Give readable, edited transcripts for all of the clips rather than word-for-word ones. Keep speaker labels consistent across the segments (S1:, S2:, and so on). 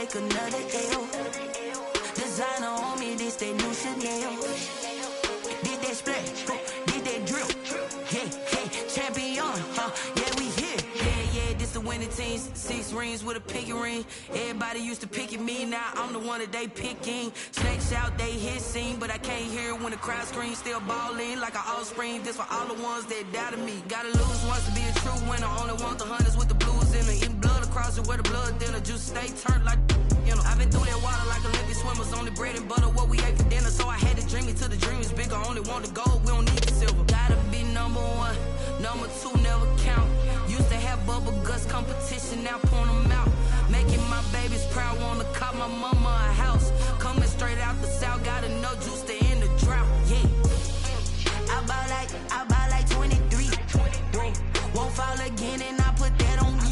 S1: take another L. Designer on me, this that new Chanel. Did that splash, did that drill. Yeah, champion, yeah, we here. Yeah, this the winning teams. 6 rings with a pinky ring. Everybody used to picking me, now I'm the one that they picking. Snakes out, they hissing, but I can't hear when the crowd screams. Still balling like an offspring. This for all the ones that doubted me. Gotta lose once to be a true winner. Only want the hunters with the blues in it. Eating blood across it where the blood dinner. Juice stay turned like, you know. I've been through that water like Olympic swimmers. Only bread and butter, what we ate for dinner. So I had to dream it till the dream is bigger. Only want the gold, we don't need the silver. Gotta be number 1, number 2 never count. Used to have bubble guts competition, now point them out. Making my babies proud, wanna cop my mama a house. Coming straight out the south, got enough juice to end the drought. Yeah, I buy like 23. Whoa, won't fall again and I put that on me.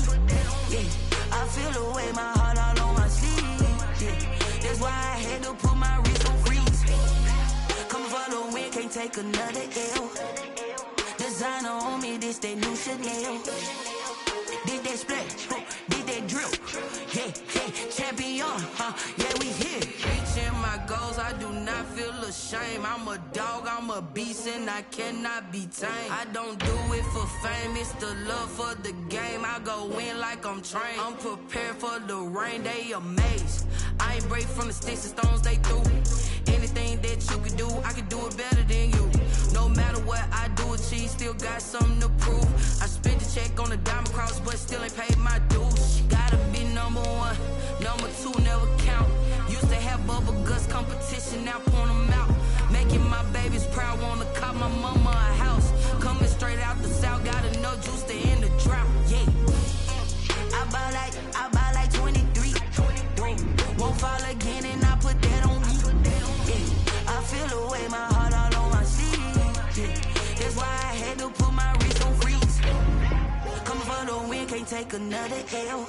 S1: Yeah, I feel the way, my heart all on my sleeve. Yeah, that's why I had to put my wrist on freeze. Coming for the win, can't take another L. Designer on me, this that new Chanel. Did that splash, did that drill. Yeah, champion, yeah, we here. Reaching my goals, I do not feel ashamed. I'm a dog, I'm a beast, and I cannot be tamed. I don't do it for fame, it's the love for the game. I go in like I'm trained. I'm prepared for the rain, they amazed. I ain't break from the sticks and stones they threw. Anything that you could do, I could do it better than you. No matter what I do, achieve, still got something to prove. I spent the check on the diamond cross, but still ain't paid my dues. Gotta be number 1, number 2 never count. Used to have bubble guts competition, now point them out. Making my babies proud, wanna cop my mama a house. Coming straight out the south, got enough juice to end the drought. Yeah, I buy like 23. Won't fall again and I put that on me. Yeah, I feel the way, my heart all on my sleeve. Yeah, that's why I had to put my wrist on freeze. Coming for the win, can't take another L.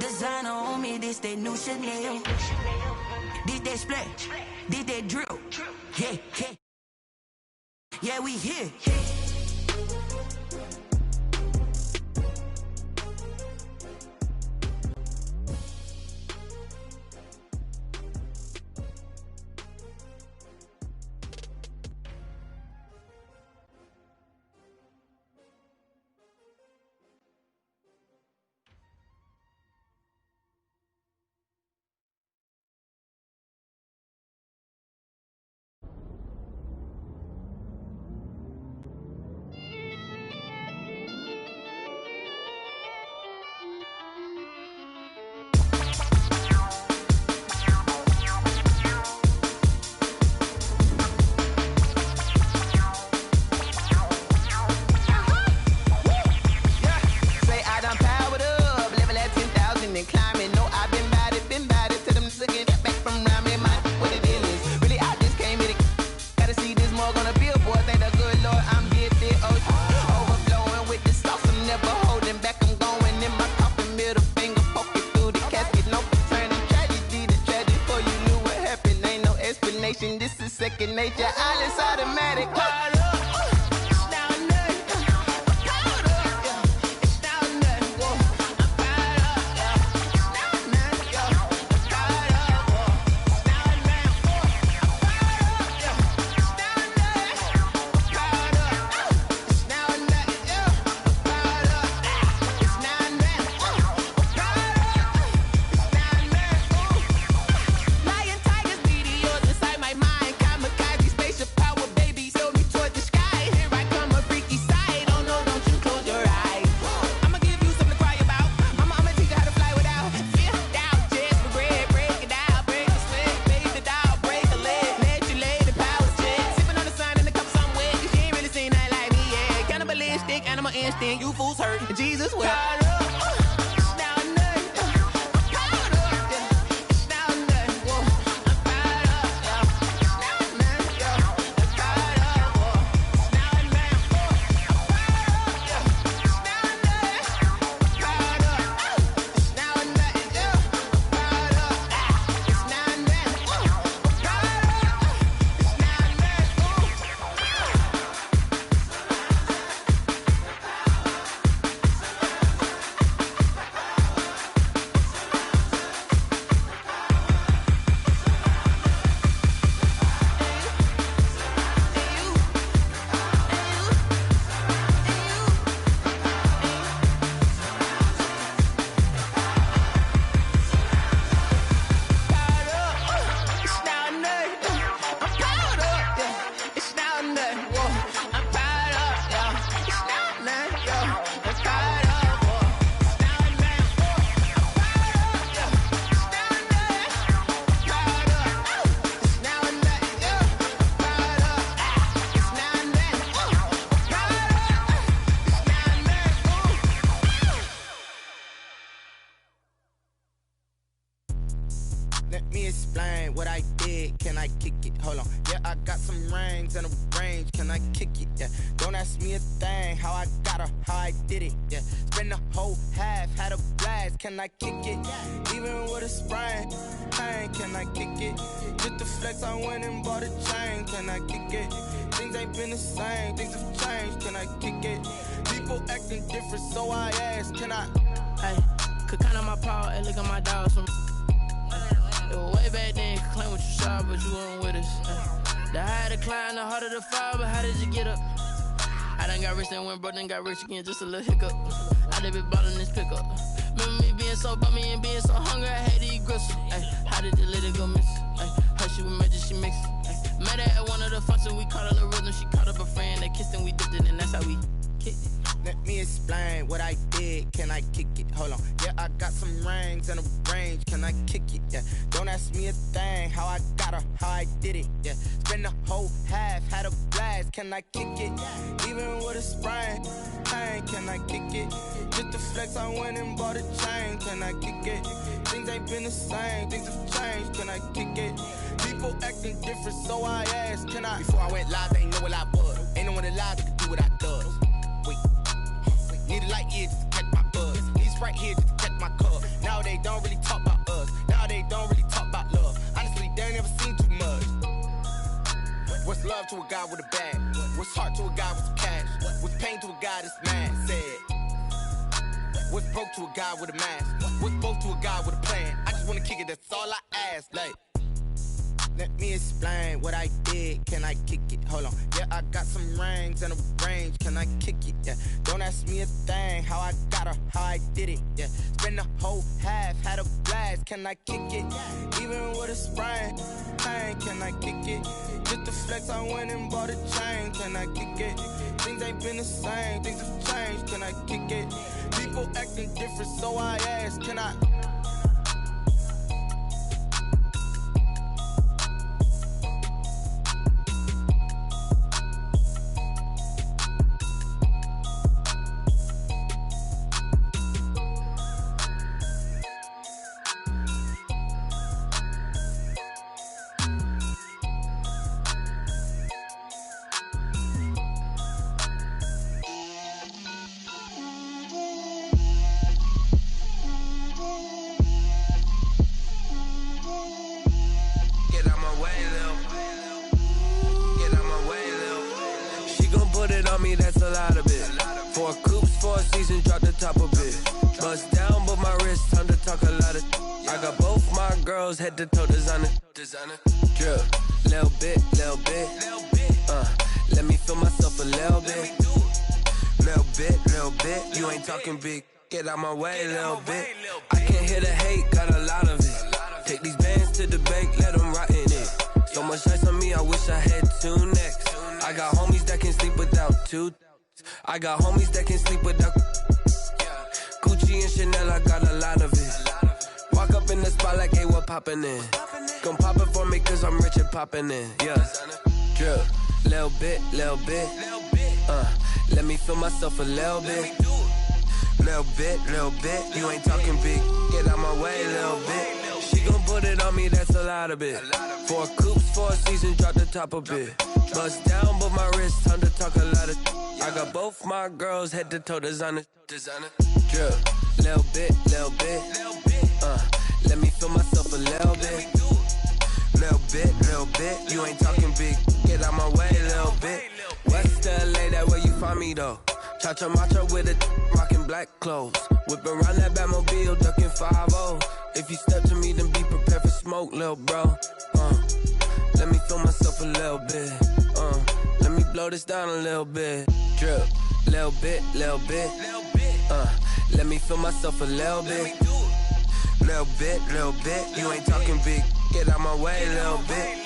S1: Designer on me, this that new Chanel. Did that splash, did that drill. Yeah, we here.
S2: This is second nature, all is automatic. You fools hurt, Jesus will. Let me explain what I did. Can I kick it? Hold on. Yeah, I got some rings and a range. Can I kick it? Yeah. Don't ask me a thing. How I got her, how I did it. Yeah. Spend the whole half, had a blast. Can I kick it? Even with a sprain, pain. Can I kick it? Just the flex, I went and bought a chain. Can I kick it? Things ain't been the same. Things have changed. Can I kick it? People acting different, so I ask. Can I?
S3: Hey, could count on my power and look at my dogs from. Way back then, you could claim what you saw, but you weren't with us. The higher the climb, the harder the fall, but how did you get up? I done got rich, then went broke, then got rich again, just a little hiccup. I done been ballin' this pickup. Remember me being so bummy and being so hungry, I had to eat gristle. How did the lady go miss? How she was magic, she mixed. Met her at one of the functions, we caught a little rhythm. She caught up a friend, they kissed and we dipped it, and that's how we kicked it.
S2: Let me explain what I did. Can I kick it? Hold on. Yeah, I got some rings and a range. Can I kick it? Yeah. Don't ask me a thing. How I got her, how I did it. Yeah. Spend the whole half, had a blast. Can I kick it? Even with a sprain, pain. Can I kick it? Just the flex, I went and bought a chain. Can I kick it? Things ain't been the same. Things have changed. Can I kick it? People acting different, so I ask. Can I? Before I went live, they ain't know what I was. Ain't no one alive that could do what I does. Wait. Need a light here just to catch my buzz. Need Sprite here just to catch my cup. Now they don't really talk about us. Now they don't really talk about love. Honestly, they ain't never seen too much. What's love to a guy with a bag? What's heart to a guy with some cash? What's pain to a guy that's mad? Said. What's broke to a guy with a mask? What's both to a guy with a plan? I just wanna kick it, that's all I ask. Like, let me explain what I did. Can I kick it? Hold on. Yeah, I got some rings and a range. Can I kick it? Yeah. Don't ask me a thing. How I got her, how I did it. Yeah. Spend the whole half, had a blast. Can I kick it? Even with a sprain, pain. Can I kick it? Just the flex, I went and bought a chain. Can I kick it? Things ain't been the same. Things have changed. Can I kick it? People acting different, so I ask. Can I?
S4: That's a lot of it. 4 coops, 4 seasons, drop the top of it. Bust down, but my wrist, time to talk a lot of. I got both my girls head to toe designer. Drip, little bit. Let me feel myself a little bit. Little bit. You ain't talking big. Get out my way, little bit. I can't hear the hate, got a lot of it. Take these bands to the bank, let them rot in it. So much ice on me, I wish I had 2 necks. I got homies that can sleep without 2. I got homies that can sleep without Gucci and Chanel, I got a lot of it. Walk up in the spot like, hey, what poppin' in? Gon' pop it for me cause I'm rich and poppin' in. Yeah, drip, little bit. Let me feel myself a little bit. Little bit. You ain't talking big. Get out my way, little bit. She gon' put it on me, that's a lot of it. 4 coops, 4 seasons, drop the top of it. Bust down, but my wrist, time to talk a lot of. I got both my girls head to toe designer. Drip, little bit. Let me feel myself a little bit. Little bit. You ain't talking big. Get out my way, little bit. West LA, that where you find me though. Cha-cha matcha with a rockin' black clothes. Whip around that Batmobile, ducking 5-0. If you step to me, then be prepared for smoke, lil' bro. Let me feel myself a little bit. Let me blow this down a little bit. Drip, little bit. Let me feel myself a little bit. Little bit. You ain't talking big. Get out my way, little bit.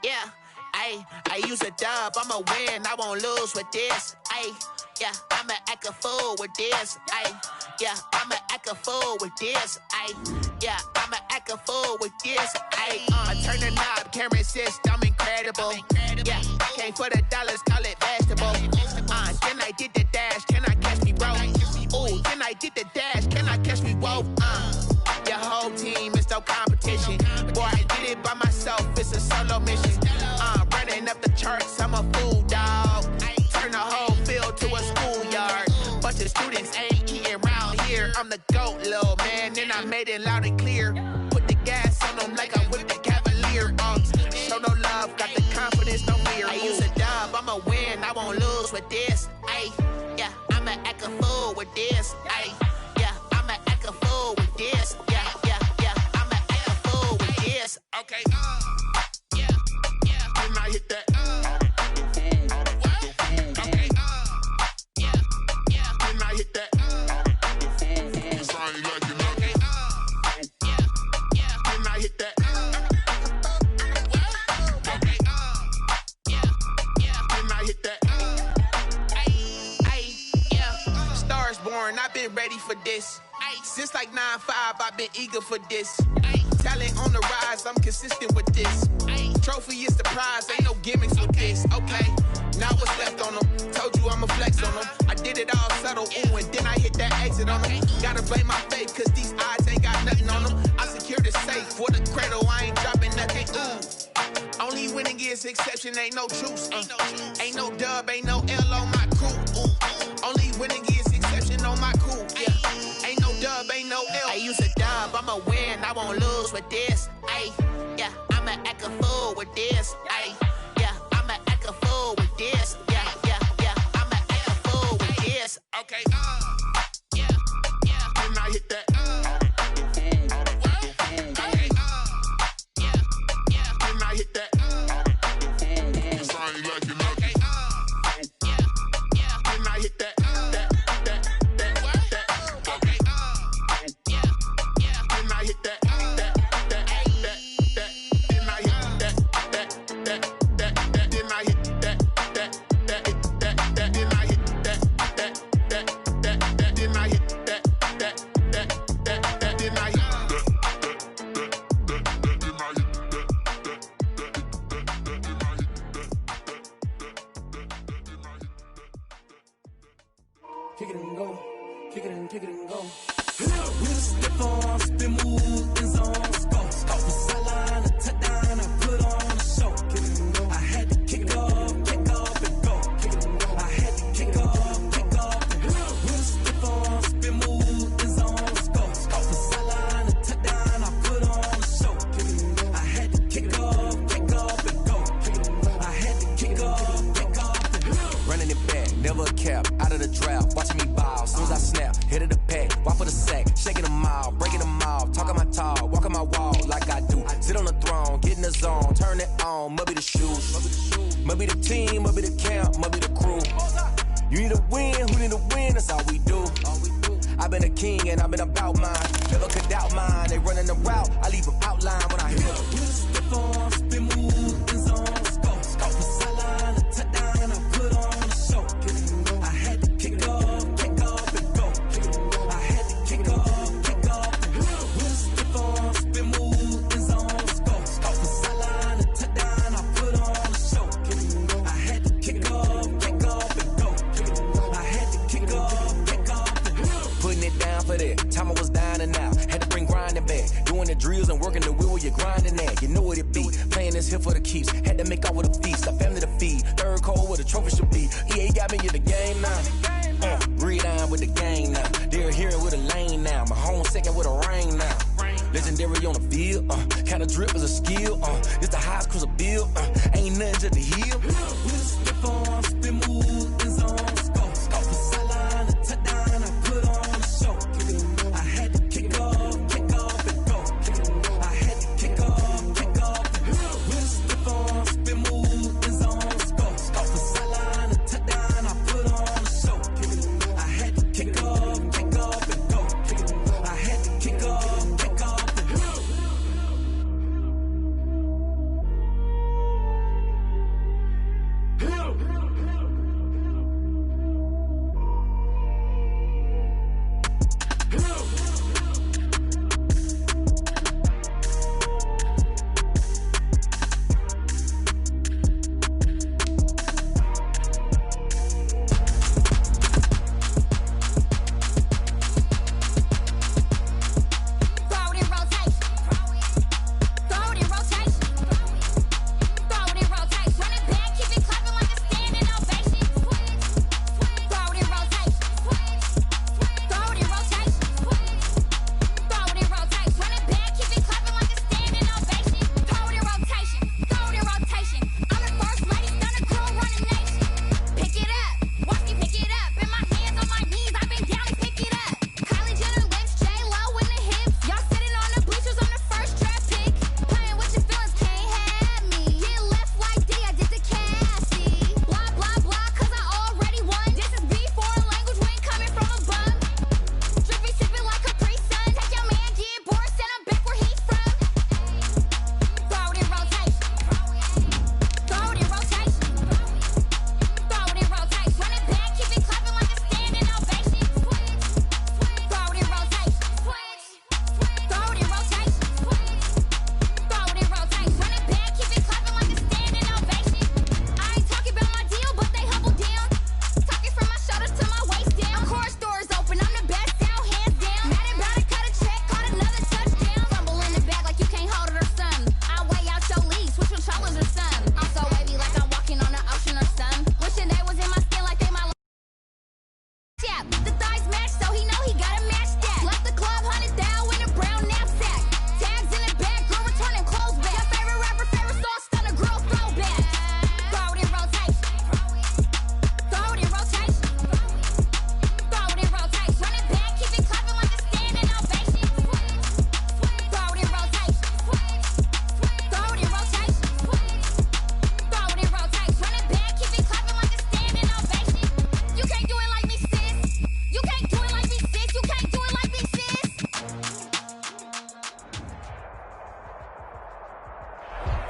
S5: Yeah, I use a dub, I'ma win, I won't lose with this. Yeah, I'ma act a fool with this. Ay, yeah, I'ma act a fool with this. Ay, yeah, I'ma act a fool with this. Ay, I turn the knob, camera assist, I'm incredible. Yeah, came for the dollars, call it vegetable. Then I did the dash, can I catch me, bro? Ooh, then I did the dash, can I catch me, whoa? Your whole team is no competition. Boy, I did it by myself, it's a solo mission. Running up the charts, I'm a fool, dog. Turn the whole field to a schoolyard. Bunch of students ain't eating round here. I'm the GOAT, little man, and I made it loud and clear. Put the gas on them like I whipped the Cavalier. Show no love, got the confidence, no fear. I use a dub, I'ma win, I won't lose with this. Ay, yeah, I'ma act a fool with this. Ay, yeah, I'ma act a fool with this. Yeah, yeah, yeah, I'ma act a fool with this. Okay, yeah, yeah. Then I hit that. Okay, yeah, yeah. Then I hit that. Cause I ain't like it. Okay, yeah, yeah. Then I hit that. Okay, yeah, yeah. Then I hit that. Ay, yeah. Stars born, I've been ready for this. Since like 9-5, I've been eager for this. Talent on the rise, I'm consistent with this. Trophy is the prize, ain't no gimmicks with this. Okay, now what's left on them? Told you I'ma flex on them. I did it all subtle, ooh, and then I hit that exit on them. Gotta blame my faith, cause these odds ain't got nothing on them. I secure the safe for the cradle, I ain't dropping nothing, ooh. Only winning is exception, ain't no truce. Ain't no dub, ain't no L on my crew. Ooh. Only winning is exception on my crew. Yeah. Ain't no dub, ain't no L. I use a dub, I'ma win, I won't lose with this. Ay, yeah, I'ma act a fool with this. Ay, yeah, I'ma act a fool with this. Yeah, yeah, yeah, I'ma act a fool with this. Okay, yeah, yeah. Then I hit that. Okay, yeah, yeah. Then I hit that. Cause I ain't like it. Okay, yeah, yeah. Then I hit that.
S4: Kick it and go, kick it and go. With a stiff arm, spin move, in zone, score. Off the sideline, a touchdown, I put on a show. Kick it and go. I had to kick off and go. Kick it and go. I had to kick off and go. With a stiff arm, spin move, in zone, score. Off the sideline, a touchdown, I put on a show. Kick it and go. I had to kick off and go. Kick it and go. I had to kick off and go. Running it back, never a cap, out of the draft, watching me ball. Soon as I snap, hit of the pack, walk for the sack, shaking them all, breaking them all, talking my talk, walking my wall like I do. Sit on the throne, get in the zone, turn it on, must be the shoes, must be the team, must be the camp, must be the crew. You need a win, who need a win, that's all we do. I've been a king and I've been about mine, never could doubt mine. They running the route, I leave them outline when I hit them. You step on, spin move, in zone, scope the sideline, a touchdown, I put on a show. I had to kick off and go. I had to kick off and go. With a step on, spin move, in zone, scope the sideline, a touchdown, I put on a show. I had to kick off and go. I had to kick off and go. Putting it down for that, time I was down and out. Had to bring grinding back, doing the drills and working the wheel where you're grinding at. You know what it be, playing this here for the keeps. Had to make off with a feast, a family to feed. Third cold where the trophy should be. EA got me in the game now. Breathe on with the game now. They're here with a lane now. My home second with a rain now. Legendary on the field, kinda drip is a skill. It's the highest cruiser bill, ain't nothing to the hill. With a step on, spin move, in zone, scope the sideline, a touchdown, I put on a show. I had to kick off and go. I had to kick off and go. With a step on, spin move, in zone, scope the sideline, a touchdown, I put on a show. I had to kick off and go. I had to kick off and go.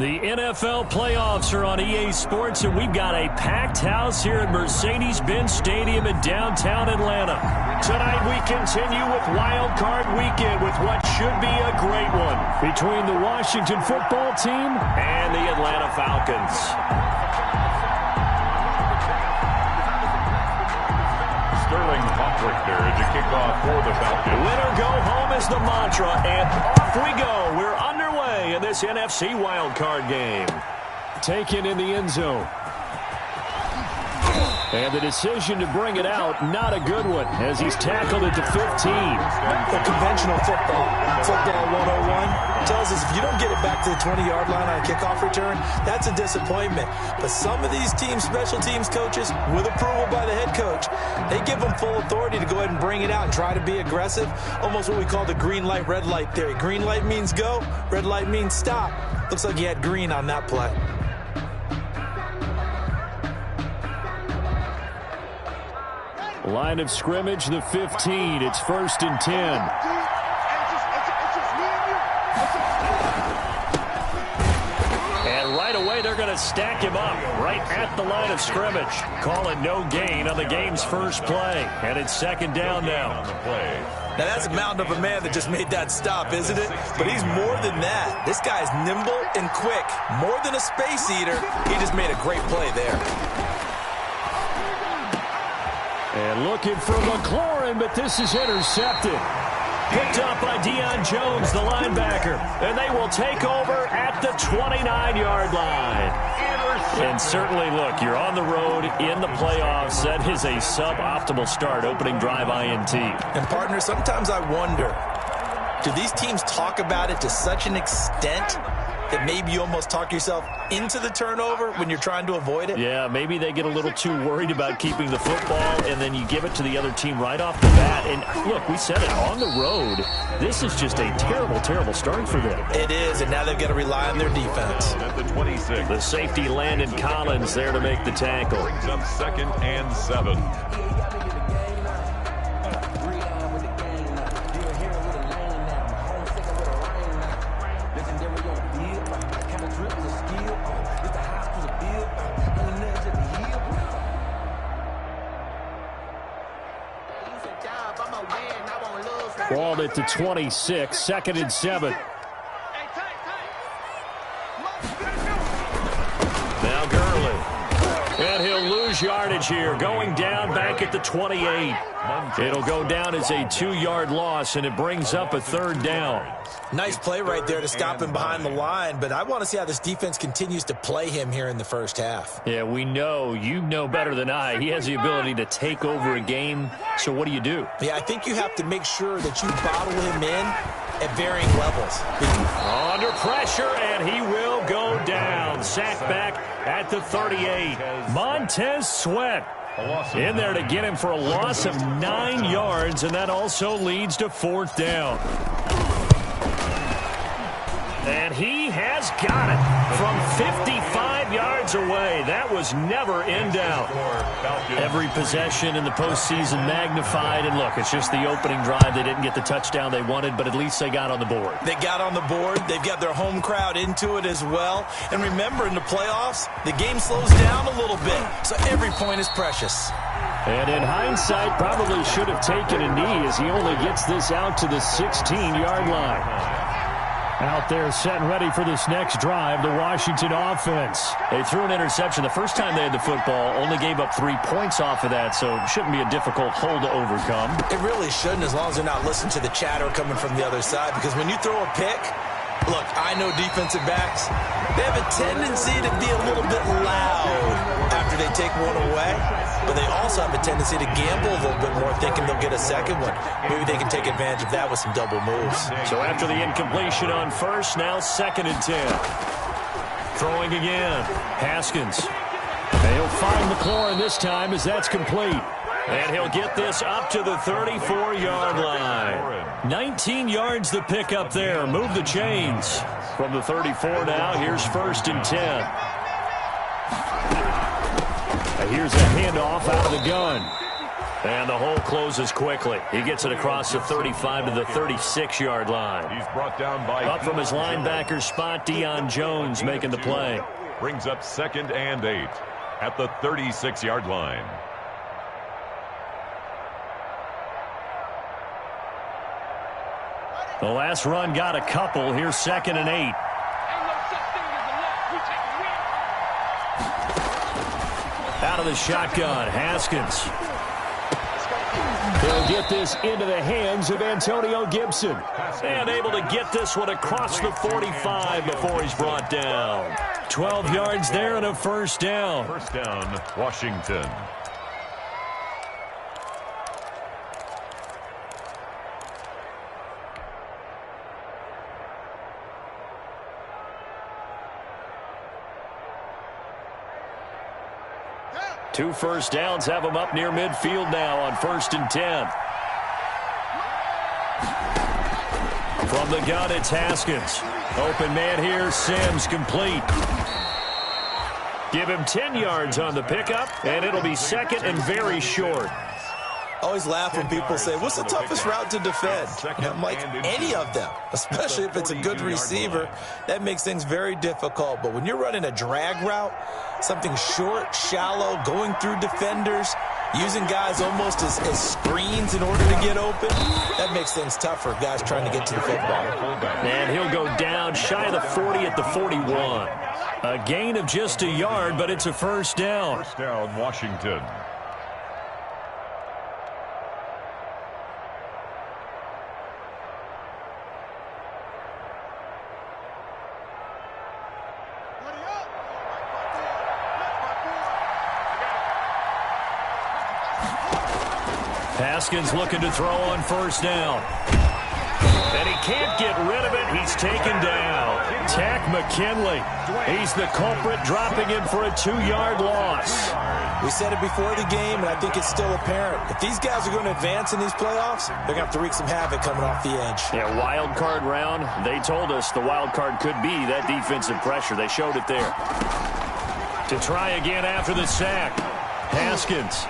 S6: The NFL playoffs are on EA Sports, and we've got a packed house here at Mercedes-Benz Stadium in downtown Atlanta. Tonight we continue with Wild Card Weekend with what should be a great one between the Washington football team and the Atlanta Falcons.
S7: Sterling Patrick there to kick off for the Falcons.
S6: Win or go home is the mantra, and off we go. We're underway in this NFC wildcard game. Taken in the end zone. And the decision to bring it out, not a good one, as he's tackled at the 15.
S8: The conventional football 101, tells us if you don't get it back to the 20-yard line on a kickoff return, that's a disappointment. But some of these teams, special teams coaches, with approval by the head coach, they give them full authority to go ahead and bring it out and try to be aggressive, almost what we call the green light, red light theory. Green light means go, red light means stop. Looks like he had green on that play.
S6: Line of scrimmage, the 15. It's 1st and 10. And right away, they're going to stack him up right at the line of scrimmage. Call it no gain on the game's first play. And it's 2nd down now.
S8: Now, that's a mountain of a man that just made that stop, isn't it? But he's more than that. This guy's nimble and quick. More than a space eater, he just made a great play there.
S6: And looking for McLaurin, but this is intercepted. Picked up by Deion Jones, the linebacker. And they will take over at the 29-yard line. And certainly, look, you're on the road in the playoffs. That is a suboptimal start, opening drive INT.
S8: And, partner, sometimes I wonder, do these teams talk about it to such an extent that maybe you almost talk yourself into the turnover when you're trying to avoid it?
S6: Yeah, maybe they get a little too worried about keeping the football, and then you give it to the other team right off the bat. And look, we said it, on the road, this is just a terrible, terrible start for them.
S8: It is, and now they've got to rely on their defense.
S7: At the 26.
S6: The safety, Landon Collins, there to make the tackle.
S7: Brings up 2nd and 7.
S6: Ball at the 26, 2nd and 7. Now Gurley. And he'll lose yardage here, going down back at the 28. It'll go down as a 2-yard loss, and it brings up a 3rd down.
S8: Nice play right there to stop him behind the line, but I want to see how this defense continues to play him here in the first half.
S6: Yeah, we know. You know better than I. He has the ability to take over a game, so what do you do?
S8: Yeah, I think you have to make sure that you bottle him in at varying levels.
S6: Under pressure, and he will go down. Sacked back at the 38. Montez Sweat in there to get him for a loss of 9 yards, and that also leads to 4th down. And he has got it from 55 yards away. That was never in doubt. Every possession in the postseason magnified. And look, it's just the opening drive. They didn't get the touchdown they wanted, but at least they got on the board.
S8: They got on the board. They've got their home crowd into it as well. And remember, in the playoffs, the game slows down a little bit. So every point is precious.
S6: And in hindsight, probably should have taken a knee as he only gets this out to the 16-yard line. Out there set and ready for this next drive, the Washington offense. They threw an interception the first time they had the football, only gave up 3 points off of that, so it shouldn't be a difficult hole to overcome.
S8: It really shouldn't, as long as they're not listening to the chatter coming from the other side, because when you throw a pick, look, I know defensive backs, they have a tendency to be a little bit loud after they take one away, but they also have a tendency to gamble a little bit more, thinking they'll get a second one. Maybe they can take advantage of that with some double moves.
S6: So after the incompletion on first, now 2nd and 10. Throwing again. Haskins. They'll find McLaurin this time as that's complete. And he'll get this up to the 34-yard line. 19 yards the pick up there. Move the chains. From the 34 now, here's 1st and 10. Here's a handoff out of the gun. And the hole closes quickly. He gets it across the 35 to the 36-yard line.
S7: He's brought down by
S6: up from his linebacker spot, Deion Jones making the play.
S7: Brings up 2nd and 8 at the 36-yard line.
S6: The last run got a couple. Here's 2nd and 8. Out of the shotgun, Haskins. He'll get this into the hands of Antonio Gibson. And able to get this one across the 45 before he's brought down. 12 yards there and a first down.
S7: First down, Washington.
S6: Two first downs have him up near midfield now on 1st and 10. From the gun, it's Haskins. Open man here, Sims complete. Give him 10 yards on the pickup, and it'll be 2nd and very short.
S8: I always laugh when people say, what's the toughest route to defend? And I'm like, any of them, especially if it's a good receiver. That makes things very difficult. But when you're running a drag route, something short, shallow, going through defenders, using guys almost as screens in order to get open, that makes things tough for guys trying to get to the football.
S6: And he'll go down shy of the 40 at the 41. A gain of just a yard, but it's a first down.
S7: First down, Washington.
S6: Haskins looking to throw on first down. And he can't get rid of it. He's taken down. Tack McKinley. He's the culprit, dropping him for a 2-yard loss.
S8: We said it before the game, and I think it's still apparent. If these guys are going to advance in these playoffs, they're going to have to wreak some havoc coming off the edge.
S6: Yeah, wild card round. They told us the wild card could be that defensive pressure. They showed it there. To try again after the sack. Haskins.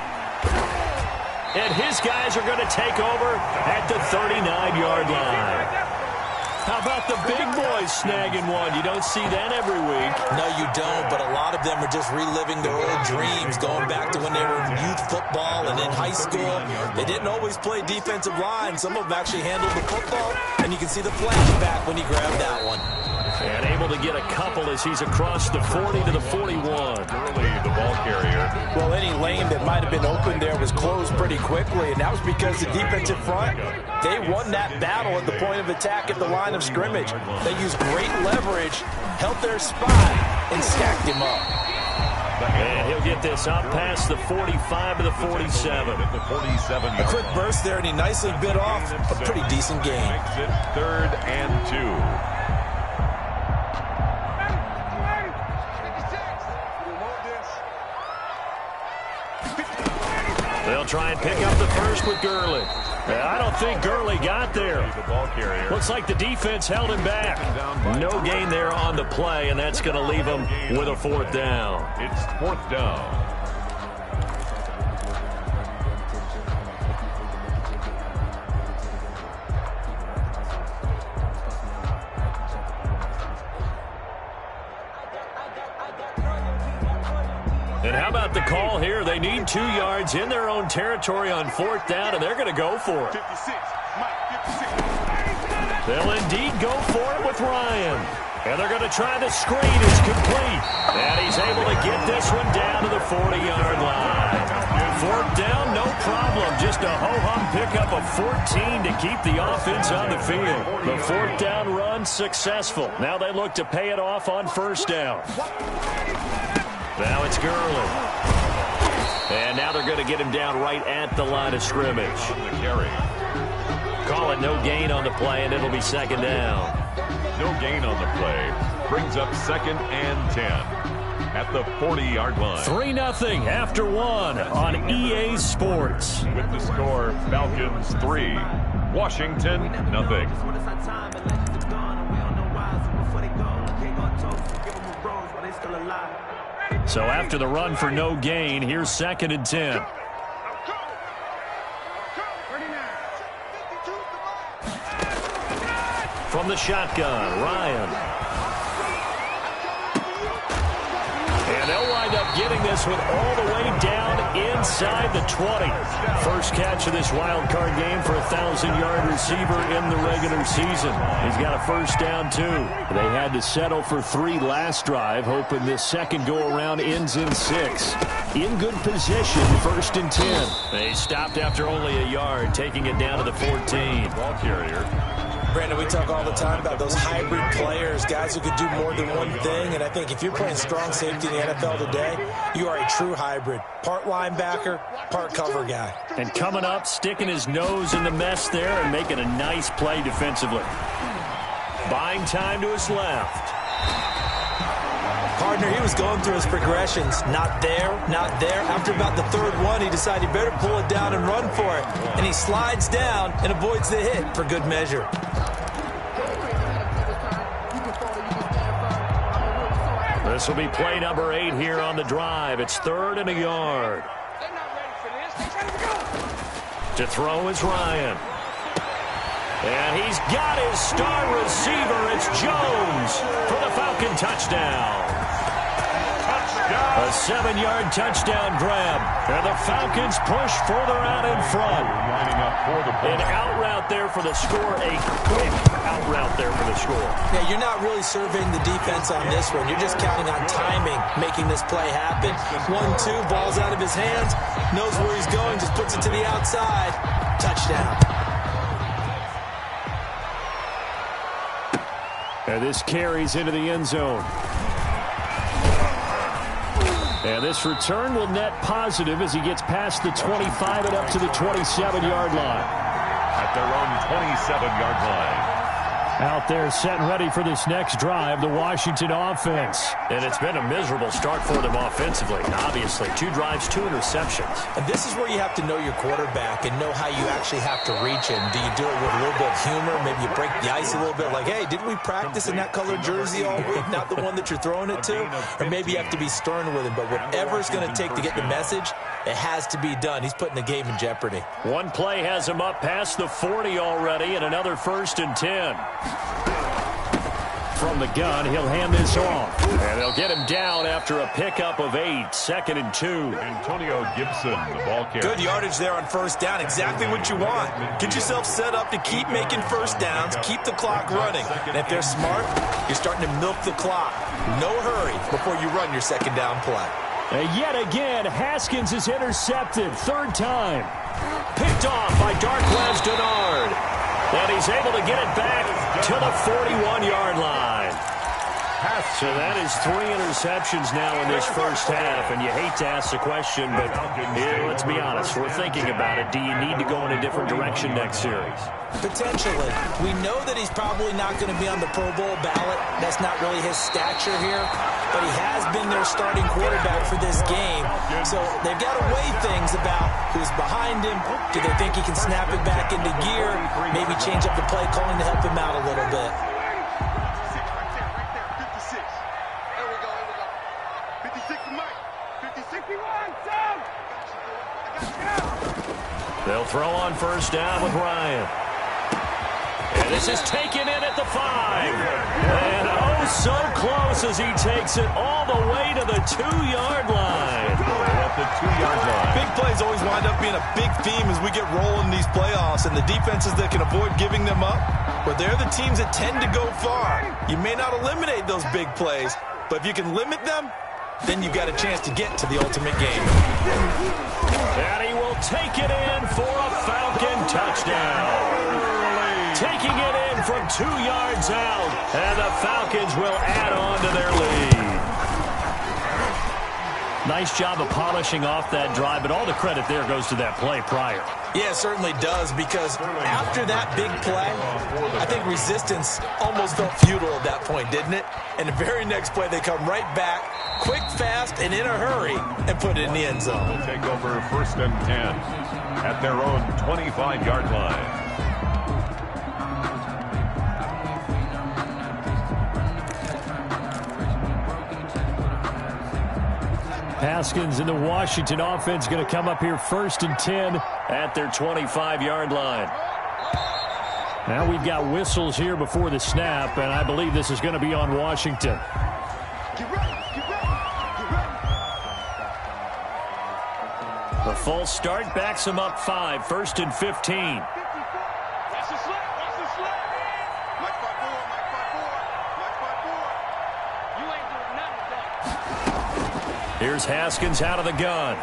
S6: And his guys are going to take over at the 39-yard line. How about the big boys snagging one? You don't see that every week.
S8: No, you don't, but a lot of them are just reliving their old dreams, going back to when they were in youth football and in high school. They didn't always play defensive line. Some of them actually handled the football, and you can see the flashback when he grabbed that one.
S6: And able to get a couple as he's across the 40 to the 41.
S7: Early, the ball carrier.
S8: Well, any lane that might have been open there was closed pretty quickly, and that was because the defensive front, they won that battle at the point of attack at the line of scrimmage. They used great leverage, held their spot, and stacked him up.
S6: And he'll get this up past the 45 to the 47.
S8: A quick burst there, and he nicely bit off a pretty decent game.
S7: Makes it 3rd and 2.
S6: They'll try and pick up the first with Gurley. I don't think Gurley got there. Looks like the defense held him back. No gain there on the play, and that's going to leave him with a 4th down.
S7: It's 4th down.
S6: And how about the call here? They need 2 yards in their own territory on 4th down, and they're going to go for it. They'll indeed go for it with Ryan. And they're going to try the screen. It's complete. And he's able to get this one down to the 40-yard line. 4th down, no problem. Just a ho-hum pickup of 14 to keep the offense on the field. The 4th down run successful. Now they look to pay it off on 1st down. Now it's Gurley. And now they're going to get him down right at the line of scrimmage. Call it no gain on the play, and it'll be 2nd down.
S7: No gain on the play. Brings up 2nd and 10 at the 40-yard line.
S6: 3-0 after 1 on EA Sports.
S7: With the score, Falcons 3, Washington 0.
S6: So after the run for no gain, here's 2nd and 10. From the shotgun, Ryan. And they'll wind up getting this one all the way down inside the 20. First catch of this wild card game for a 1,000-yard receiver in the regular season. He's got a first down, too. They had to settle for 3 last drive, hoping this second go-around ends in 6. In good position, 1st and 10. They stopped after only a yard, taking it down to the 14.
S7: Ball carrier.
S8: Brandon, we talk all the time about those hybrid players, guys who could do more than one thing, and I think if you're playing strong safety in the NFL today, you are a true hybrid. Part linebacker, part cover guy.
S6: And coming up, sticking his nose in the mess there and making a nice play defensively. Buying time to his left.
S8: Partner, he was going through his progressions. Not there, not there. After about the 3rd one, he decided he better pull it down and run for it. And he slides down and avoids the hit for good measure.
S6: This will be play number 8 here on the drive. It's 3rd and a yard. To throw is Ryan. And he's got his star receiver. It's Jones for the Falcon touchdown. A 7-yard touchdown grab. And the Falcons push further out in front. An out route there for the score. A quick out route there for the score.
S8: Yeah, you're not really surveying the defense on this one. You're just counting on timing, making this play happen. 1-2, ball's out of his hands. Knows where he's going, just puts it to the outside. Touchdown.
S6: And this carries into the end zone. And this return will net positive as he gets past the 25 and up to the 27-yard line.
S7: At their own 27-yard line.
S6: Out there set and ready for this next drive, the Washington offense. And it's been a miserable start for them offensively. Obviously, 2 drives, 2 interceptions.
S8: And this is where you have to know your quarterback and know how you actually have to reach him. Do you do it with a little bit of humor? Maybe you break the ice a little bit like, hey, didn't we practice in that colored jersey all week? Not the one that you're throwing it to? Or maybe you have to be stern with him. But whatever it's going to take to get the message, it has to be done. He's putting the game in jeopardy.
S6: One play has him up past the 40 already, and another 1st and 10. From the gun, he'll hand this off. And they'll get him down after a pickup of 8. 2nd and 2.
S7: Antonio Gibson, the ball carrier.
S8: Good yardage there on 1st down. Exactly what you want. Get yourself set up to keep making 1st downs, keep the clock running. And if they're smart, you're starting to milk the clock. No hurry before you run your 2nd down play.
S6: And yet again, Haskins is intercepted. 3rd time. Picked off by Darquez Denard. And he's able to get it back to the 41-yard line. So that is 3 interceptions now in this first half. And you hate to ask the question, but yeah, let's be honest. We're thinking about it. Do you need to go in a different direction next series?
S8: Potentially. We know that he's probably not going to be on the Pro Bowl ballot. That's not really his stature here. But he has been their starting quarterback for this game. So they've got to weigh things about who's behind him. Do they think he can snap it back into gear? Maybe change up the play calling to help him out a little bit.
S6: They'll throw on 1st down with Ryan. And this is taken in at the 5. And oh, so close as he takes it all the way to the 2-yard line.
S7: At the 2-yard line.
S9: Big plays always wind up being a big theme as we get rolling these playoffs, and the defenses that can avoid giving them up, but they're the teams that tend to go far. You may not eliminate those big plays, but if you can limit them, then you've got a chance to get to the ultimate game.
S6: And he will take it in for a Falcon touchdown. Taking it in from 2 yards out, and the Falcons will add on to their lead. Nice job of polishing off that drive, but all the credit there goes to that play prior.
S8: Yeah, it certainly does, because after that big play, I think resistance almost felt futile at that point, didn't it? And the very next play, they come right back, quick, fast, and in a hurry, and put it in the end zone.
S7: They'll take over 1st and 10 at their own 25-yard line.
S6: Haskins and the Washington offense going to come up here 1st and 10 at their 25-yard line. Now we've got whistles here before the snap, and I believe this is going to be on Washington. The false start backs him up 5, 1st and 15. Here's Haskins out of the gun.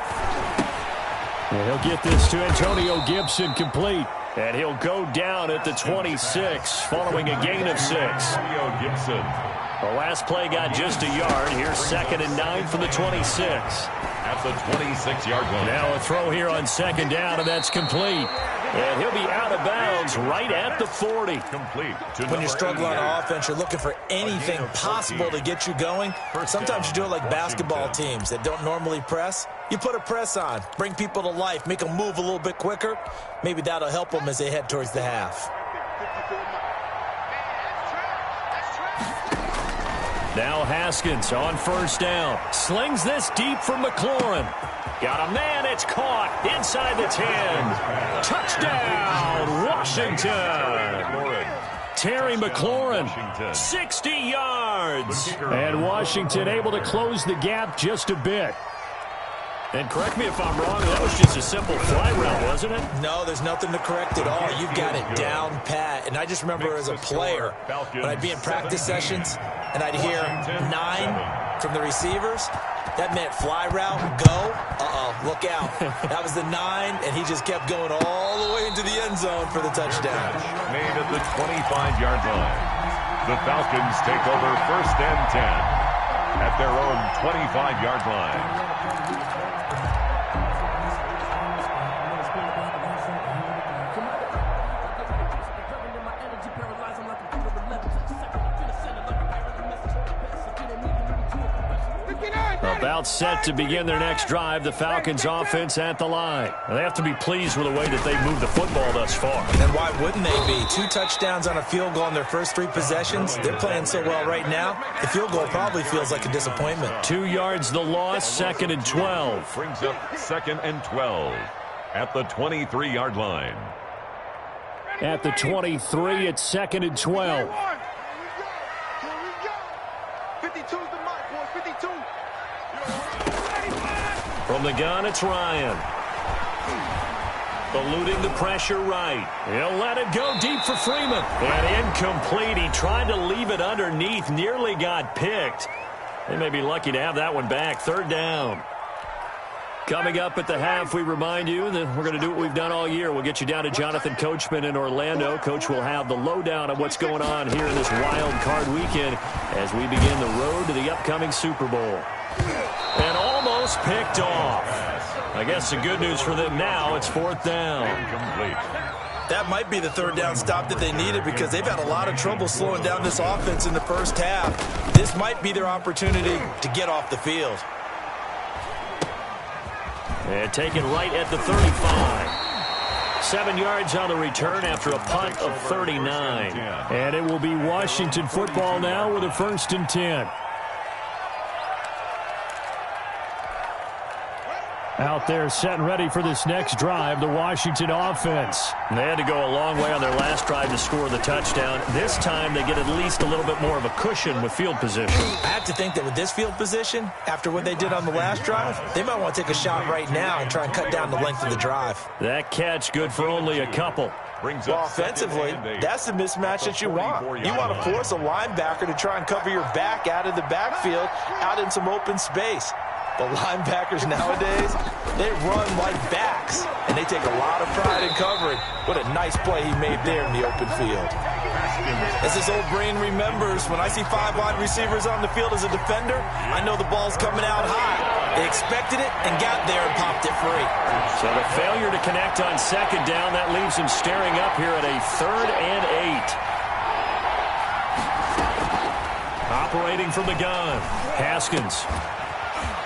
S6: And he'll get this to Antonio Gibson complete. And he'll go down at the 26 following a gain of 6.
S7: Antonio Gibson.
S6: The last play got just a yard. Here's 2nd and 9 from the 26.
S7: At the 26-yard line.
S6: Now a throw here on 2nd down, and that's complete. And he'll be out of bounds right at the 40.
S7: Complete.
S8: When you struggle on offense, you're looking for anything possible to get you going. Sometimes you do it like basketball teams that don't normally press. You put a press on, bring people to life, make them move a little bit quicker. Maybe that'll help them as they head towards the half.
S6: Now Haskins on 1st down. Slings this deep from McLaurin. Got a man, it's caught inside the 10. Touchdown, Washington. Terry McLaurin, 60 yards. And Washington able to close the gap just a bit. And correct me if I'm wrong, that was just a simple fly route, wasn't it?
S8: No, there's nothing to correct at all. You've got it down pat. And I just remember as a player, when I'd be in practice sessions and I'd hear 9 from the receivers, that meant fly route, go, look out. That was the 9, and he just kept going all the way into the end zone for the touchdown.
S7: Made at the 25-yard line. The Falcons take over 1st and 10 at their own 25-yard line.
S6: About set to begin their next drive, the Falcons offense at the line. They have to be pleased with the way that they've moved the football thus far.
S8: And why wouldn't they be? 2 touchdowns on a field goal in their first 3 possessions. They're playing so well right now, the field goal probably feels like a disappointment.
S6: 2 yards the loss, 2nd and 12.
S7: Brings up 2nd and 12 at the 23-yard line.
S6: At the 23, it's 2nd and 12.
S2: 52's the mark, boy, 52.
S6: From the gun, it's Ryan. Eluding the pressure right. He'll let it go deep for Freeman. And incomplete. He tried to leave it underneath. Nearly got picked. They may be lucky to have that one back. 3rd down. Coming up at the half, we remind you that we're going to do what we've done all year. We'll get you down to Jonathan Coachman in Orlando. Coach will have the lowdown of what's going on here in this wild card weekend as we begin the road to the upcoming Super Bowl. And almost picked off. I guess the good news for them now, it's 4th down.
S7: Incomplete.
S8: That might be the 3rd down stop that they needed because they've had a lot of trouble slowing down this offense in the first half. This might be their opportunity to get off the field.
S6: And taken right at the 35. 7 yards on the return after a punt of 39. And it will be Washington football now with a 1st and 10. Out there set and ready for this next drive, the Washington offense. They had to go a long way on their last drive to score the touchdown. This time they get at least a little bit more of a cushion with field position.
S8: I have to think that with this field position, after what they did on the last drive, they might want to take a shot right now and try and cut down the length of the drive.
S6: That catch good for only a couple.
S8: Well, offensively, that's the mismatch that you want. You want to force a linebacker to try and cover your back out of the backfield, out in some open space. The linebackers nowadays, they run like backs, and they take a lot of pride in covering. What a nice play he made there in the open field. As his old brain remembers, when I see 5 wide receivers on the field as a defender, I know the ball's coming out high. They expected it and got there and popped it free.
S6: So the failure to connect on 2nd down, that leaves him staring up here at a 3rd and 8. Operating from the gun, Haskins.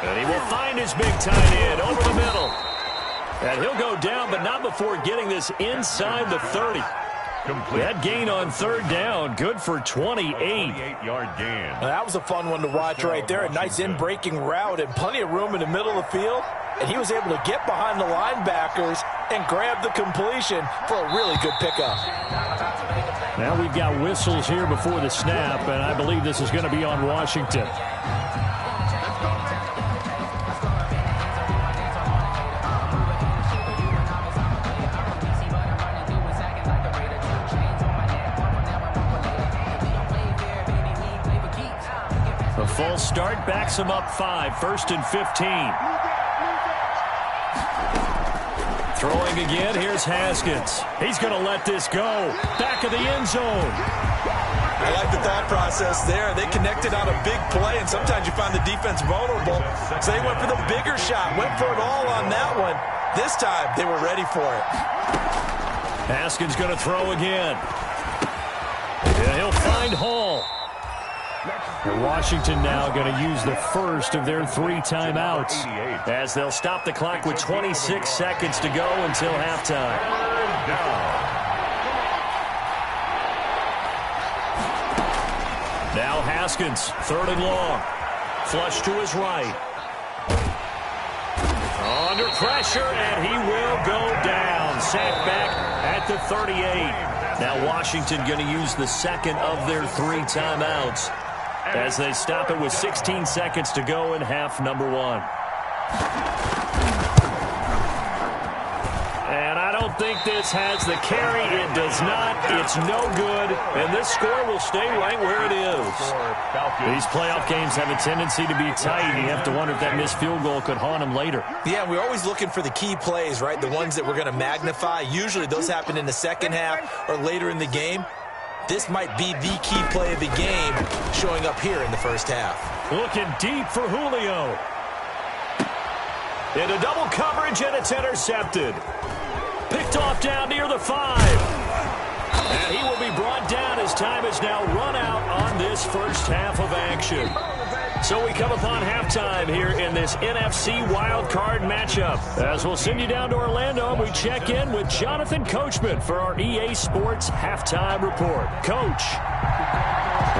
S6: And he will find his big tight end over the middle. And he'll go down, but not before getting this inside the 30.
S7: Complete.
S6: That gain on third down, good for 28.
S7: 28-yard gain.
S8: Now, that was a fun one to watch right there. A nice in-breaking route and plenty of room in the middle of the field. And he was able to get behind the linebackers and grab the completion for a really good pickup.
S6: Now we've got whistles here before the snap, and I believe this is going to be on Washington. A full start backs him up 5, 1st and 15. Throwing again, here's Haskins. He's going to let this go. Back of the end zone.
S8: I like the thought process there. They connected on a big play, and sometimes you find the defense vulnerable. So they went for the bigger shot, went for it all on that one. This time, they were ready for it.
S6: Haskins going to throw again. Yeah, he'll find Hall. And Washington now going to use the first of their 3 timeouts as they'll stop the clock with 26 seconds to go until halftime. Now Haskins, 3rd and long. Flush to his right. Under pressure, and he will go down. Sacked back at the 38. Now Washington going to use the second of their 3 timeouts as they stop it with 16 seconds to go in half number 1. And I don't think this has the carry. It does not. It's no good. And this score will stay right where it is. These playoff games have a tendency to be tight. You have to wonder if that missed field goal could haunt them later.
S8: Yeah, we're always looking for the key plays, right? The ones that we're going to magnify. Usually those happen in the second half or later in the game. This might be the key play of the game showing up here in the first half.
S6: Looking deep for Julio. Into double coverage, and it's intercepted. Picked off down near the 5. And he will be brought down as time is now run out on this first half of action. So we come upon halftime here in this NFC wildcard matchup. As we'll send you down to Orlando, we check in with Jonathan Coachman for our EA Sports Halftime Report. Coach,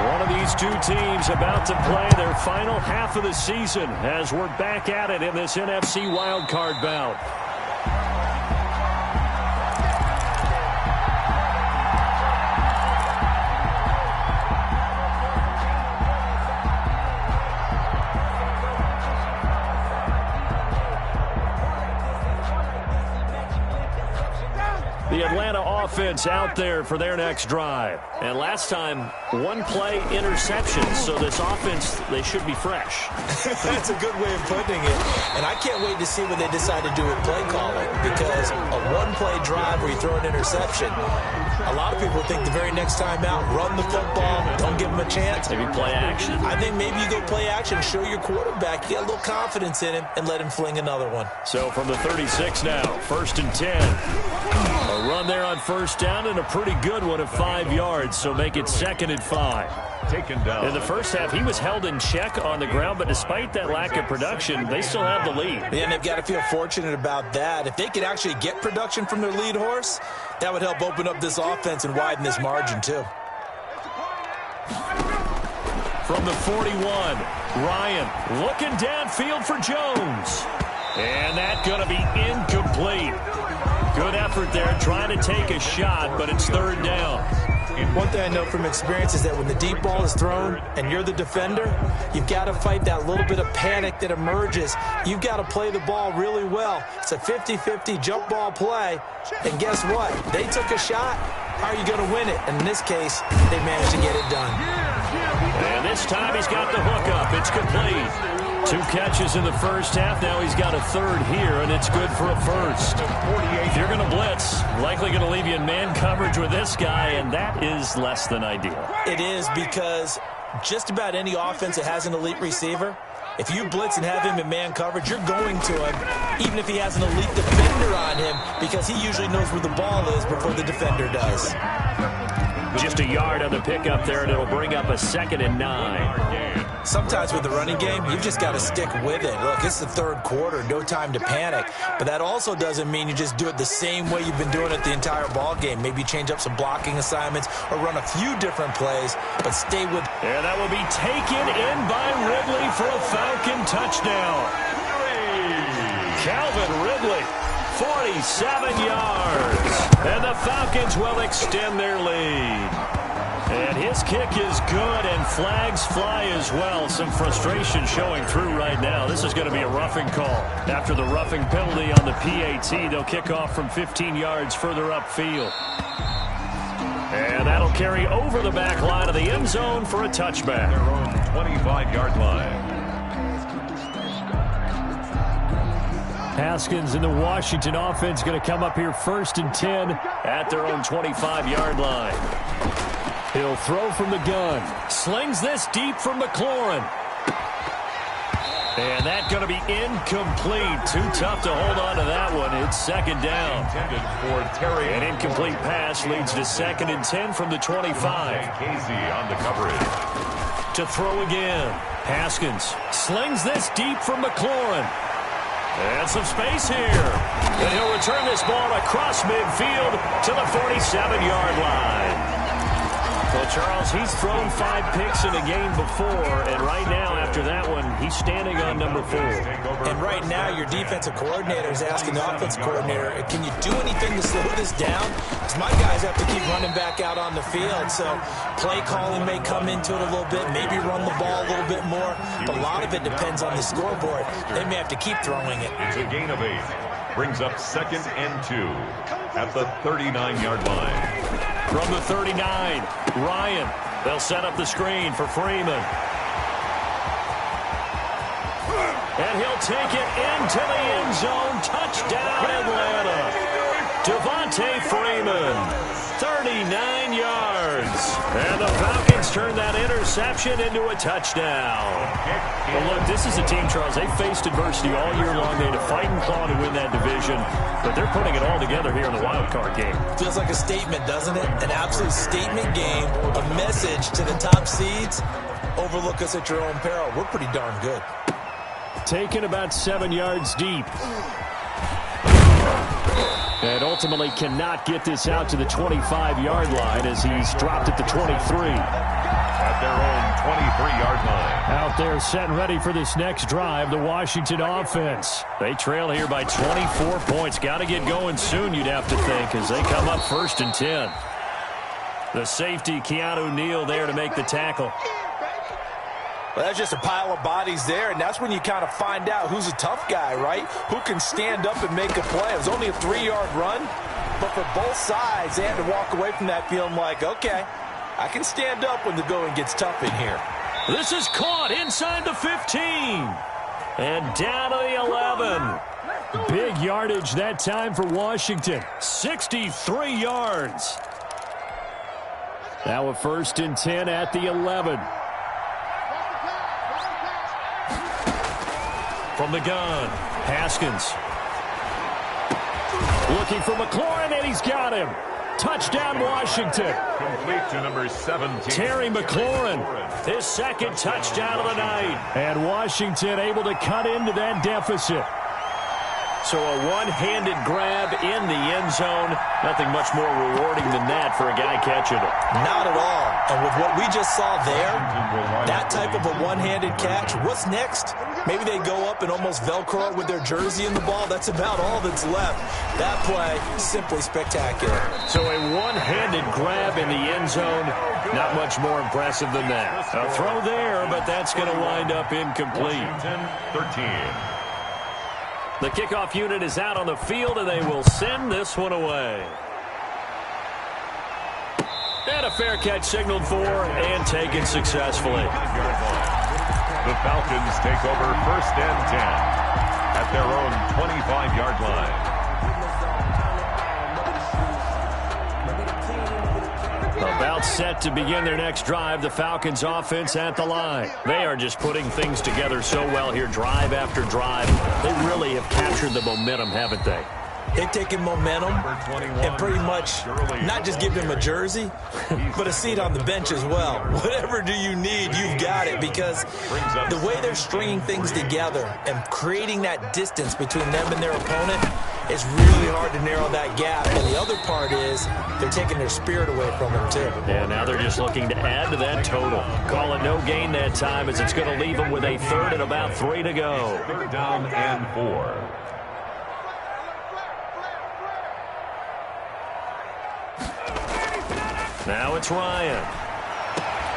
S6: one of these 2 teams about to play their final half of the season as we're back at it in this NFC wildcard bout. The Atlanta offense out there for their next drive. And last time, 1 play interception. So this offense, they should be fresh.
S8: That's a good way of putting it. And I can't wait to see what they decide to do with play calling. Because a 1-play drive where you throw an interception, a lot of people think the very next time out, run the football, don't give them a chance.
S6: Maybe play action.
S8: I think maybe you go play action, show your quarterback, you get a little confidence in him, and let him fling another one.
S6: So from the 36 now, 1st and 10. A run there on first down and a pretty good one of 5 yards, so make it 2nd and 5.
S7: Taken down.
S6: In the first half, he was held in check on the ground, but despite that lack of production, they still have the lead.
S8: Yeah, and they've got to feel fortunate about that. If they could actually get production from their lead horse, that would help open up this offense and widen this margin, too.
S6: From the 41, Ryan looking downfield for Jones. And that's going to be incomplete. Good effort there, trying to take a shot, but it's 3rd down.
S8: One thing I know from experience is that when the deep ball is thrown and you're the defender, you've got to fight that little bit of panic that emerges. You've got to play the ball really well. It's a 50-50 jump ball play. And guess what? They took a shot. How are you going to win it? And in this case, they managed to get it done.
S6: And this time he's got the hook up. It's complete. 2 catches in the first half. Now he's got a 3rd here, and it's good for a 1st. If you're going to blitz, likely going to leave you in man coverage with this guy, and that is less than ideal.
S8: It is, because just about any offense that has an elite receiver, if you blitz and have him in man coverage, you're going to him, even if he has an elite defender on him, because he usually knows where the ball is before the defender does.
S6: Just a yard on the pickup there, and it'll bring up a 2nd and 9.
S8: Sometimes with the running game, you've just got to stick with it. Look, it's the third quarter, no time to panic. But that also doesn't mean you just do it the same way you've been doing it the entire ball game. Maybe change up some blocking assignments or run a few different plays, but stay with.
S6: And that will be taken in by Ridley for a Falcon touchdown. Calvin Ridley, 47 yards. And the Falcons will extend their lead. And his kick is good, and flags fly as well. Some frustration showing through right now. This is going to be a roughing call. After the roughing penalty on the PAT, they'll kick off from 15 yards further upfield. And that'll carry over the back line of the end zone for a touchback.
S7: Their own 25-yard line.
S6: Haskins and the Washington offense going to come up here 1st and 10 at their own 25-yard line. He'll throw from the gun. Slings this deep from McLaurin. And that's going to be incomplete. Too tough to hold on to that one. It's 2nd down.
S7: Intended for Terry.
S6: An incomplete pass leads to 2nd and 10 from the 25.
S7: Casey on the coverage.
S6: To throw again. Haskins slings this deep from McLaurin. And some space here. And he'll return this ball across midfield to the 47-yard line. Well, Charles, he's thrown 5 picks in a game before, and right now, after that one, he's standing on number 4.
S8: And right now, your defensive coordinator is asking the offensive coordinator, can you do anything to slow this down? Because my guys have to keep running back out on the field, so play calling may come into it a little bit, maybe run the ball a little bit more, but a lot of it depends on the scoreboard. They may have to keep throwing it.
S7: It's a gain of 8. Brings up 2nd and 2 at the 39-yard line.
S6: From the 39, Ryan. They'll set up the screen for Freeman. And he'll take it into the end zone. Touchdown, Atlanta. Devontae Freeman, 39 yards. And the Falcons turn that interception into a touchdown. Well, look, this is a team, Charles. They faced adversity all year long. They had to fight and claw to win that division. But they're putting it all together here in the wild card game.
S8: Feels like a statement, doesn't it? An absolute statement game. A message to the top seeds. Overlook us at your own peril. We're pretty darn good.
S6: Taken about 7 yards deep. And ultimately cannot get this out to the 25-yard line as he's dropped at the 23.
S7: At their own 23-yard line.
S6: Out there set and ready for this next drive, the Washington offense. They trail here by 24 points. Got to get going soon, you'd have to think, as they come up 1st and 10. The safety, Keanu Neal, there to make the tackle.
S8: Well, that's just a pile of bodies there, and that's when you kind of find out who's a tough guy, right? Who can stand up and make a play. It was only a 3-yard run, but for both sides, they had to walk away from that feeling like, okay, I can stand up when the going gets tough in here.
S6: This is caught inside the 15. And down to the 11. Big yardage that time for Washington. 63 yards. Now a 1st and 10 at the 11. From the gun, Haskins. Looking for McLaurin, and he's got him. Touchdown, Washington.
S7: Complete to number 17.
S6: Terry McLaurin, his 2nd touchdown of the night. And Washington able to cut into that deficit. So a one-handed grab in the end zone. Nothing much more rewarding than that for a guy catching it.
S8: Not at all. And with what we just saw there, that type of a one-handed catch, what's next? Maybe they go up and almost Velcro with their jersey in the ball. That's about all that's left. That play, simply spectacular.
S6: So a one-handed grab in the end zone. Not much more impressive than that. A throw there, but that's going to wind up incomplete.
S7: 13.
S6: The kickoff unit is out on the field, and they will send this one away. And a fair catch signaled for and taken successfully.
S7: The Falcons take over 1st and 10 at their own 25-yard line.
S6: About set to begin their next drive, the Falcons offense at the line. They are just putting things together so well here, drive after drive. They really have captured the momentum, haven't they?
S8: They've taken momentum and pretty much not just give him a jersey, but a seat on the bench as well. Whatever do you need, you've got it, because the way they're stringing things together and creating that distance between them and their opponent, it's really hard to narrow that gap. And the other part is they're taking their spirit away from them, too.
S6: Yeah, now they're just looking to add to that total. Call it no gain that time, as it's going to leave them with a third and about 3 to go.
S7: Third down and 4.
S6: Now it's Ryan.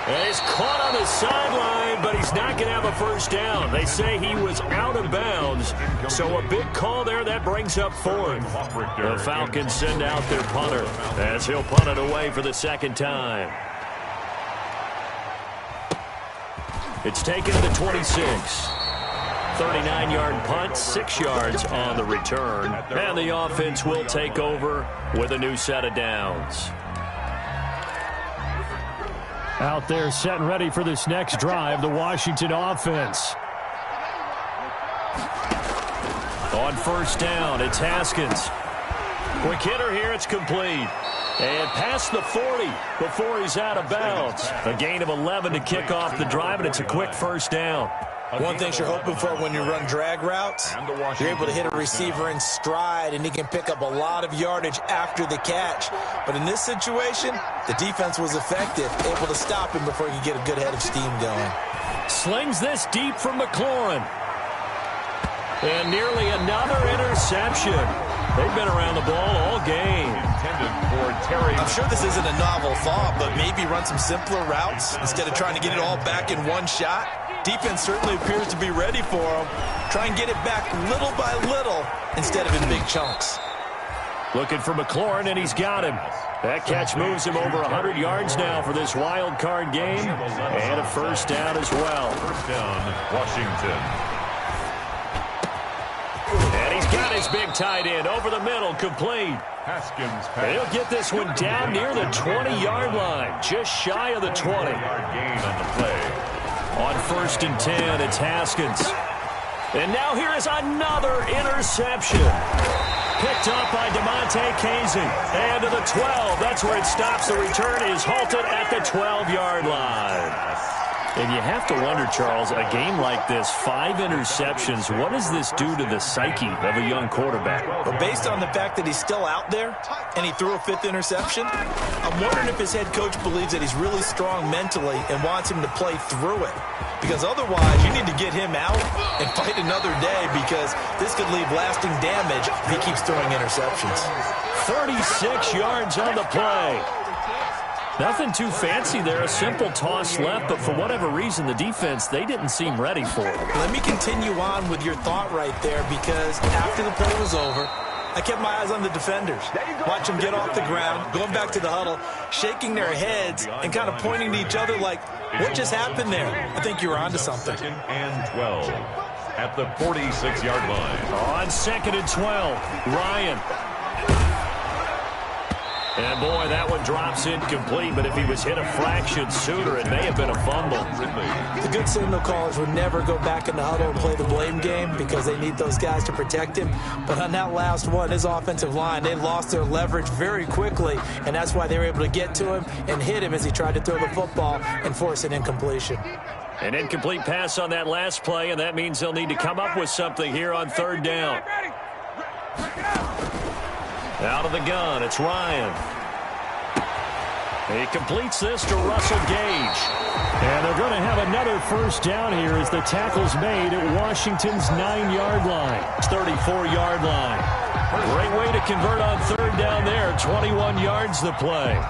S6: And he's caught on the sideline, but he's not going to have a first down. They say he was out of bounds, so a big call there. That brings up 4th. The Falcons send out their punter as he'll punt it away for the second time. It's taken to the 26. 39-yard punt, 6 yards on the return. And the offense will take over with a new set of downs.
S10: Out there set and ready for this next drive, the Washington offense.
S6: On first down, it's Haskins. Quick hitter here, it's complete. And past the 40 before he's out of bounds. A gain of 11 to kick off the drive, and it's a quick first down.
S8: One thing you're hoping for when you run drag routes, you're able to hit a receiver in stride, and he can pick up a lot of yardage after the catch. But in this situation, the defense was effective, able to stop him before he could get a good head of steam going.
S6: Slings this deep from McLaurin. And nearly another interception. They've been around the ball all game.
S9: I'm sure this isn't a novel thought, but maybe run some simpler routes instead of trying to get it all back in one shot. Defense certainly appears to be ready for him. Try and get it back little by little instead of in big chunks.
S6: Looking for McLaurin, and he's got him. That catch moves him over 100 yards now for this wild card game. And a first down as well.
S7: First down, Washington.
S6: And he's got his big tight end over the middle, complete.
S7: Haskins.
S6: And he'll get this one down near the 20-yard line, just shy of the 20.
S7: 20-yard gain on the play.
S6: On first and 10, it's Haskins. And now here is another interception. Picked up by DeMonte Casey. And to the 12. That's where it stops. The return is halted at the 12-yard line. And you have to wonder, Charles, a game like this, 5 interceptions, what does this do to the psyche of a young quarterback?
S8: But based on the fact that he's still out there and he threw a 5th interception, I'm wondering if his head coach believes that he's really strong mentally and wants him to play through it. Because otherwise, you need to get him out and fight another day, because this could leave lasting damage if he keeps throwing interceptions.
S6: 36 yards on the play. Nothing too fancy there, a simple toss left, but for whatever reason, the defense, they didn't seem ready for it.
S8: Let me continue on with your thought right there, because after the play was over, I kept my eyes on the defenders. Watch them get off the ground, going back to the huddle, shaking their heads, and kind of pointing to each other like, what just happened there? I think you were onto something.
S7: 2nd and 12 at the 46-yard line.
S6: On 2nd and 12, Ryan. And, boy, that one drops incomplete, but if he was hit a fraction sooner, it may have been a fumble.
S8: The good signal callers would never go back in the huddle and play the blame game, because they need those guys to protect him. But on that last one, his offensive line, they lost their leverage very quickly, and that's why they were able to get to him and hit him as he tried to throw the football and force an incompletion.
S6: An incomplete pass on that last play, and that means they'll need to come up with something here on 3rd down. Out of the gun, it's Ryan. He completes this to Russell Gage.
S10: And they're going to have another first down here as the tackle's made at Washington's 9-yard line.
S6: 34-yard line. Great way to convert on 3rd down there. 21 yards to play.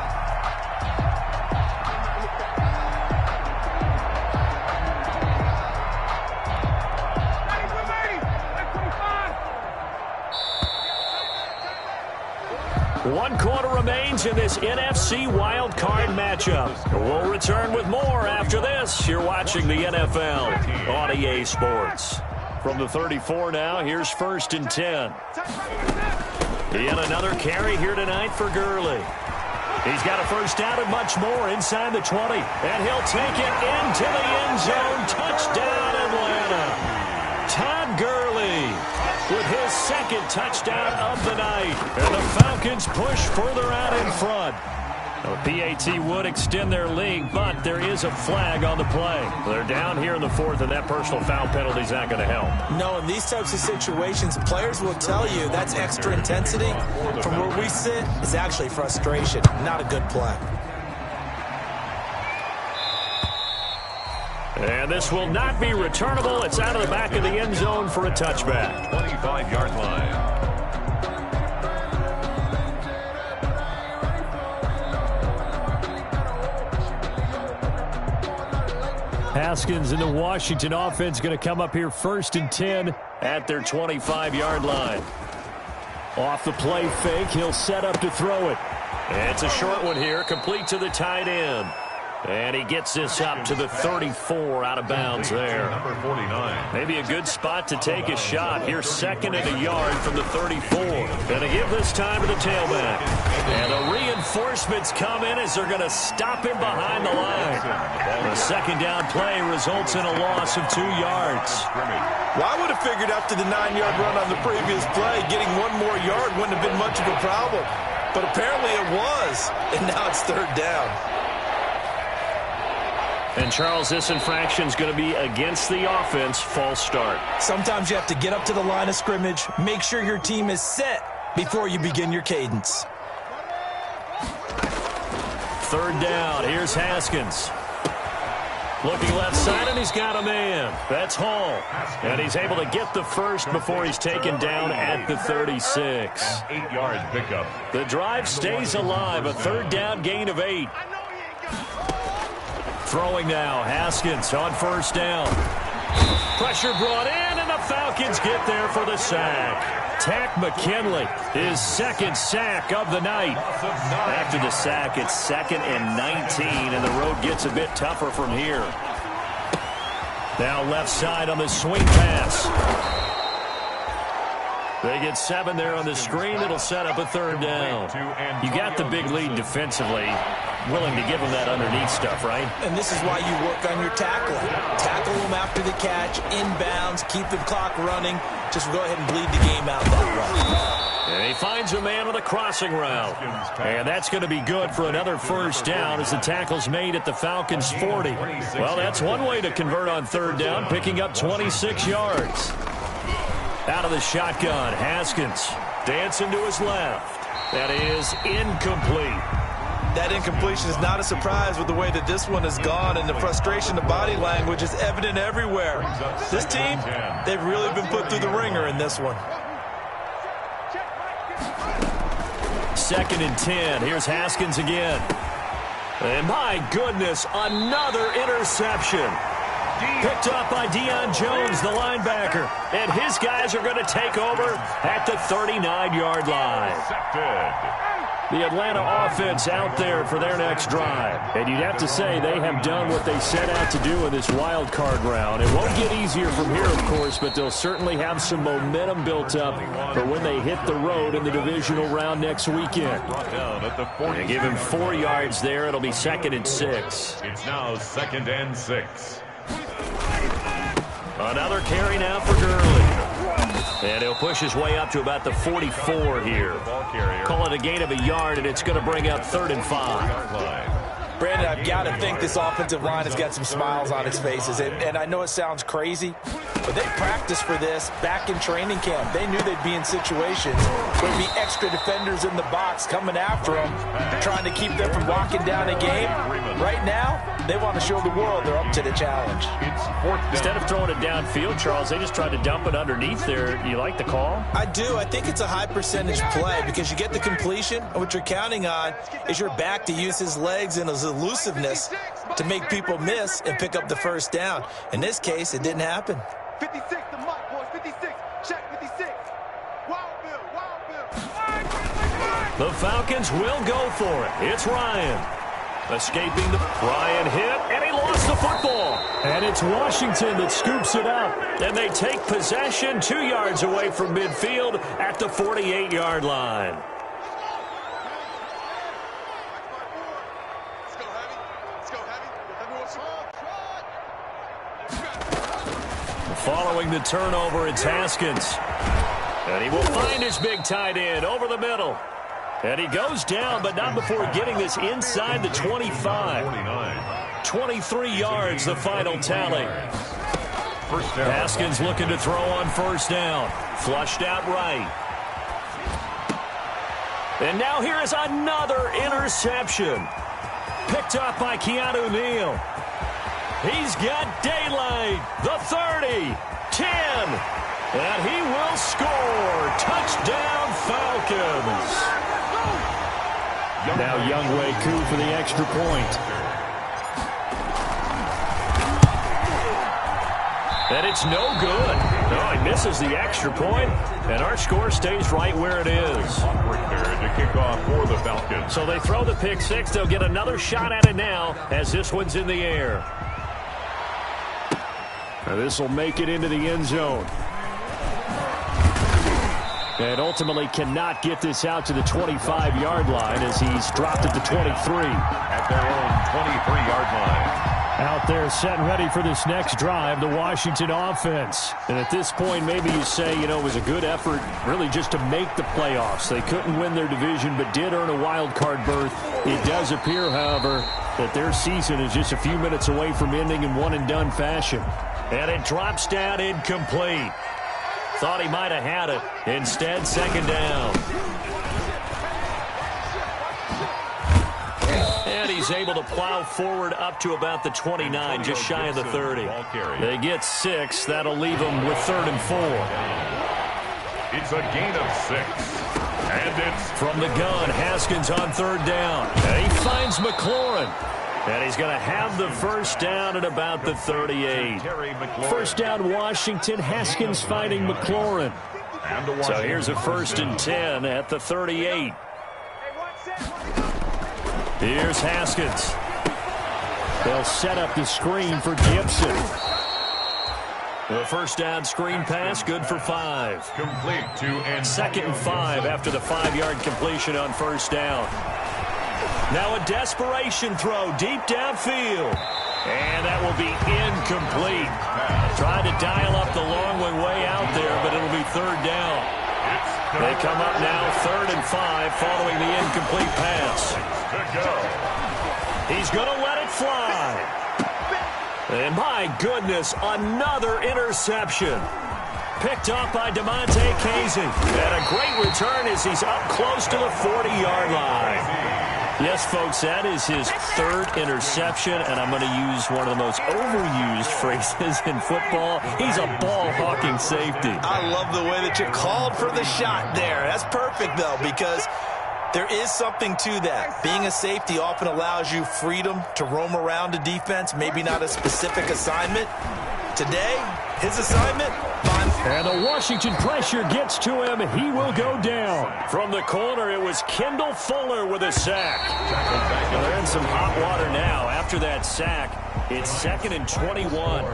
S6: One quarter remains in this NFC wildcard matchup. We'll return with more after this. You're watching the NFL on EA Sports. From the 34 now, here's 1st and 10. Yet another carry here tonight for Gurley. He's got a first down and much more inside the 20. And he'll take it into the end zone. Touchdown, Atlanta. Todd Gurley with his second touchdown of the night. And the Falcons push further out in front. The PAT would extend their lead, but there is a flag on the play. They're down here in the fourth, and that personal foul penalty is not going to help.
S8: No, in these types of situations, players will tell you that's extra intensity. From where we sit, it's actually frustration, not a good play.
S6: And this will not be returnable. It's out of the back of the end zone for a touchback.
S7: 25-yard line.
S6: Haskins and the Washington offense going to come up here 1st and 10 at their 25-yard line. Off the play fake, he'll set up to throw it. And it's a short one here, complete to the tight end. And he gets this up to the 34, out of bounds there.
S7: Number 49.
S6: Maybe a good spot to take a shot. Here's 2nd and a yard from the 34. Going to give this time to the tailback. And the reinforcements come in as they're going to stop him behind the line. The second down play results in a loss of 2 yards.
S9: Well, I would have figured after the 9-yard run on the previous play, getting 1 more yard wouldn't have been much of a problem. But apparently it was, and now it's 3rd down.
S6: And, Charles, this infraction is going to be against the offense. False start.
S8: Sometimes you have to get up to the line of scrimmage, make sure your team is set before you begin your cadence.
S6: 3rd down. Here's Haskins. Looking left side, and he's got a man. That's Hall. And he's able to get the first before he's taken down at the 36.
S7: 8-yard pickup.
S6: The drive stays alive. A 3rd down gain of 8. Throwing now, Haskins on 1st down. Pressure brought in, and the Falcons get there for the sack. Tack McKinley, his 2nd sack of the night. After the sack, it's 2nd and 19, and the road gets a bit tougher from here. Now left side on the swing pass. They get 7 there on the screen. It'll set up a 3rd down. You got the big lead defensively. Willing to give them that underneath stuff, right?
S8: And this is why you work on your tackling. Tackle them after the catch, inbounds, keep the clock running. Just go ahead and bleed the game out that way.
S6: And he finds a man with a crossing route. And that's going to be good for another 1st down as the tackle's made at the Falcons' 40. Well, that's one way to convert on 3rd down, picking up 26 yards. Out of the shotgun, Haskins dancing to his left. That is incomplete.
S9: That incompletion is not a surprise with the way that this one has gone, and the frustration, the body language is evident everywhere. This team, they've really been put through the ringer in this one.
S6: 2nd and 10. Here's Haskins again. And my goodness, another interception. Picked up by Deion Jones, the linebacker. And his guys are going to take over at the 39-yard line. The Atlanta offense out there for their next drive. And you'd have to say they have done what they set out to do in this wild card round. It won't get easier from here, of course, but they'll certainly have some momentum built up for when they hit the road in the divisional round next weekend. They give him 4 yards there. It'll be 2nd and 6.
S7: It's now 2nd and 6.
S6: Another carry now for Gurley. And he'll push his way up to about the 44 here. Call it a gain of a yard, and it's going to bring up 3rd and 5.
S8: Brandon, I've got to think this offensive line has got some smiles on its faces. And I know it sounds crazy, but they practiced for this back in training camp. They knew they'd be in situations where there'd be extra defenders in the box coming after them, trying to keep them from walking down a game. Right now, they want to show the world they're up to the challenge.
S6: Instead of throwing it downfield, Charles, they just tried to dump it underneath there. Do you like the call?
S8: I do. I think it's a high-percentage play because you get the completion, and what you're counting on is your back to use his legs and his elusiveness to make people miss and pick up the 1st down. In this case, it didn't happen.
S11: 56, the mic, boys. 56. Check 56. Wild Bill.
S6: The Falcons will go for it. It's Ryan. Escaping the Ryan hit, and he lost the football. And it's Washington that scoops it up. And they take possession 2 yards away from midfield at the 48-yard line. Following the turnover, it's Haskins. And he will find his big tight end over the middle. And he goes down, but not before getting this inside the 25. 23 yards, the final tally. Haskins looking to throw on first down. Flushed out right. And now here is another interception. Picked up by Keanu Neal. He's got daylight. The 30, 10. And he will score. Touchdown, Falcons. Now Younghoe Koo for the extra point. And it's no good. No, he misses the extra point, and our score stays right where it is.
S7: To kick off for the Falcons.
S6: So they throw the pick six. They'll get another shot at it now as this one's in the air. Now this will make it into the end zone. And ultimately cannot get this out to the 25-yard line as he's dropped at the 23.
S7: At their own 23-yard line.
S10: Out there set and ready for this next drive, the Washington offense. And at this point, maybe you say, you know, it was a good effort really just to make the playoffs. They couldn't win their division but did earn a wild card berth. It does appear, however, that their season is just a few minutes away from ending in one-and-done fashion. And it drops down incomplete. Thought he might have had it. Instead, second down. And he's able to plow forward up to about the 29, just shy of the 30. They get 6. That'll leave them with 3rd and 4.
S7: It's a gain of 6. And it's
S6: from the gun. Haskins on 3rd down. And he finds McLaurin. And he's going to have the first down at about the 38. First down, Washington. Haskins finding McLaurin. So here's a 1st and 10 at the 38. Here's Haskins. They'll set up the screen for Gibson. The first down screen pass, good for 5.
S7: Complete to and
S6: 2nd and 5 after the 5-yard completion on first down. Now a desperation throw deep downfield. And that will be incomplete. Tried to dial up the long way out there, but it'll be 3rd down. They come up now 3rd and 5 following the incomplete pass. He's going to let it fly. And my goodness, another interception. Picked up by DeMonte Casey. And a great return as he's up close to the 40-yard line. Yes, folks, that is his 3rd interception, and I'm going to use one of the most overused phrases in football. He's a ball-hawking safety.
S8: I love the way that you called for the shot there. That's perfect, though, because there is something to that. Being a safety often allows you freedom to roam around a defense, maybe not a specific assignment. Today, his assignment,
S10: and the Washington pressure gets to him. He will go down.
S6: From the corner, it was Kendall Fuller with a sack. They're in some hot water now. After that sack, it's 2nd and 21.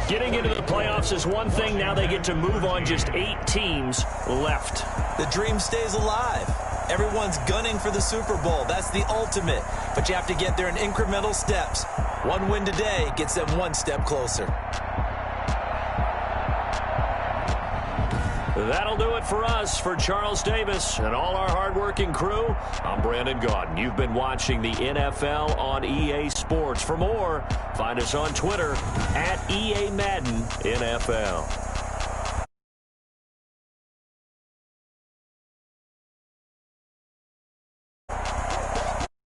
S6: Getting into the playoffs is one thing. Now they get to move on. Just 8 teams left.
S8: The dream stays alive. Everyone's gunning for the Super Bowl. That's the ultimate. But you have to get there in incremental steps. One win today gets them one step closer.
S6: That'll do it for us. For Charles Davis and all our hardworking crew, I'm Brandon Gaudin. You've been watching the NFL on EA Sports. For more, find us on Twitter @EA Madden NFL.